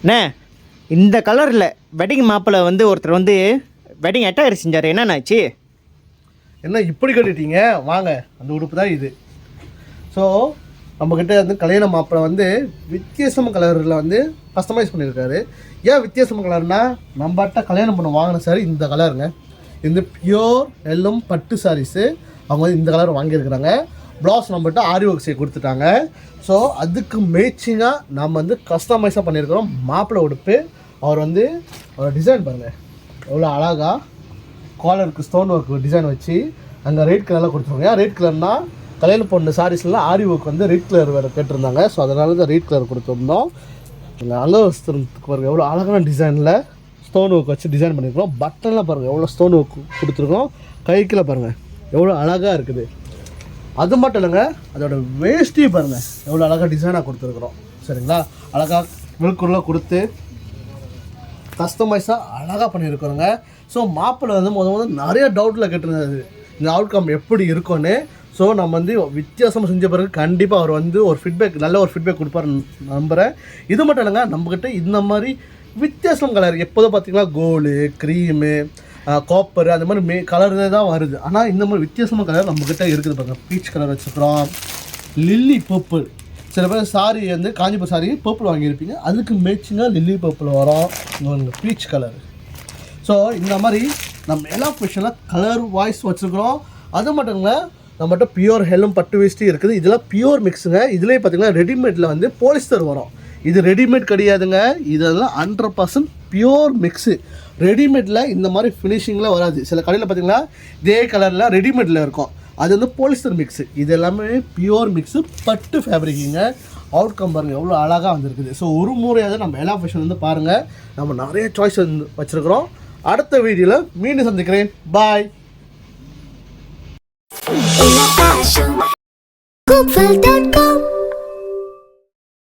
அண்ணே இந்த கலரில் வெட்டிங் மாப்பிள்ளை வந்து ஒருத்தர் வந்து வெட்டிங் அட்டாயர் செஞ்சார், என்னன்னாச்சு? என்ன இப்படி கட்டிட்டீங்க? வாங்க, அந்த உடுப்பு தான் இது. ஸோ நம்மக்கிட்ட வந்து கல்யாண மாப்பிள்ளை வந்து வித்தியாசமான கலரில் வந்து கஸ்டமைஸ் பண்ணியிருக்காரு. ஏன் வித்தியாசமான கலர்னால், நம்மகிட்ட கல்யாணம் பண்ண வாங்கின சாரி இந்த கலருங்க. இந்த பியோர் எல்லும் பட்டு சாரீஸு அவங்க வந்து இந்த கலர் வாங்கியிருக்கிறாங்க. ப்ளவுஸ் நம்மகிட்ட ஆரி ஒர்க் செய்ய கொடுத்துட்டாங்க. ஸோ அதுக்கு மேட்சிங்காக நம்ம வந்து கஸ்டமைஸாக பண்ணியிருக்கிறோம் மாப்பிள்ளை உடுப்பு. அவர் வந்து அவர் டிசைன் பாருங்கள் எவ்வளோ அழகாக காலருக்கு ஸ்டோன் ஒர்க் டிசைன் வச்சு அங்கே ரெட் கலரில் கொடுத்துருவாங்க. ஏன் ரெட் கலர்னால் கல்யாணம் பொண்ணு சாரீஸ்லாம் ஆரி ஒர்க் வந்து ரெட் கலர் வேறு கேட்டிருந்தாங்க. ஸோ அதனால தான் ரெட் கலர் கொடுத்துருந்தோம். அங்கவஸ்திரத்துக்கு பாருங்கள் எவ்வளோ அழகான டிசைனில் ஸ்டோன் ஒர்க் வச்சு டிசைன் பண்ணியிருக்கோம். பட்டன்லாம் பாருங்கள் எவ்வளோ ஸ்டோன் ஒர்க் கொடுத்துருக்கோம். கைக்கில் பாருங்கள் எவ்வளோ அழகாக இருக்குது. அது மட்டும் இல்லைங்க, அதோட வேஷ்டி பாருங்கள் எவ்வளோ அழகாக டிசைனாக கொடுத்துருக்குறோம். சரிங்களா, அழகாக விழுக்குள்ளே கொடுத்து கஸ்டமைஸாக அழகாக பண்ணியிருக்கிறோங்க. ஸோ மாப்பிள்ளை வந்து முதல்ல நிறைய டவுட்டில் கேட்டிருந்தாரு இந்த அவுட்கம் எப்படி இருக்கும்னு. ஸோ நம்ம வந்து வித்தியாசமாக செஞ்ச பிறகு கண்டிப்பாக அவர் வந்து ஒரு ஃபீட்பேக் நல்ல ஒரு ஃபீட்பேக் கொடுப்பாருன்னு நம்புகிறேன். இது மட்டும் இல்லைங்க, நம்மக்கிட்ட இந்த மாதிரி வித்தியாசம் கலர் எப்போதும் பார்த்திங்கன்னா கோல்டு, க்ரீமு, காப்பர் அந்த மாதிரி கலர் தான் வருது. ஆனால் இந்த மாதிரி வித்தியாசமாக கலர் நம்மக்கிட்ட இருக்குது பாருங்கள். பீச் கலர் வச்சுருக்குறோம், லில்லி பர்பிள். சில பேர் சாரி வந்து காஞ்சிபுரம் சாரி பர்பிள் வாங்கியிருப்பீங்க, அதுக்கு மேட்சிங்காக லில்லி பர்பிள் வரும், பீச் கலர். ஸோ இந்த மாதிரி நம்ம எல்லா ஃபேஷனில் கலர் வாய்ஸ் வச்சுருக்குறோம். அது மட்டும் இல்லை, நம்மகிட்ட பியூர் ஹெல்லும் பட்டு வேஷ்டி இருக்குது. இதெல்லாம் பியூர் மிக்ஸுங்க. இதுலேயே பார்த்திங்கன்னா ரெடிமேடில் வந்து பாலிஸ்டர் வரும். இது ரெடிமேட் கிடையாதுங்க, இதெல்லாம் 100% பியூர் மிக்ஸு. ரெடிமேடில் இந்த மாதிரி ஃபினிஷிங்கில் வராது. சில கடையில் பார்த்திங்கன்னா இதே கலரில் ரெடிமேடில் இருக்கும், அது வந்து பாலிஸ்டர் மிக்ஸு. இது எல்லாமே பியூர் மிக்ஸு, பட்டு ஃபேப்ரிக்குங்க. அவுட்கம் பாருங்கள் எவ்வளோ அழகாக வந்துருக்குது. ஸோ ஒரு முறையாவது நம்ம எல்லா ஃபேஷன் வந்து பாருங்கள். நம்ம நிறைய சாய்ஸ் வந்து வச்சுருக்குறோம். அடுத்த வீடியோவில் மீண்டும் சந்திக்கிறேன். பாய். Coopville.com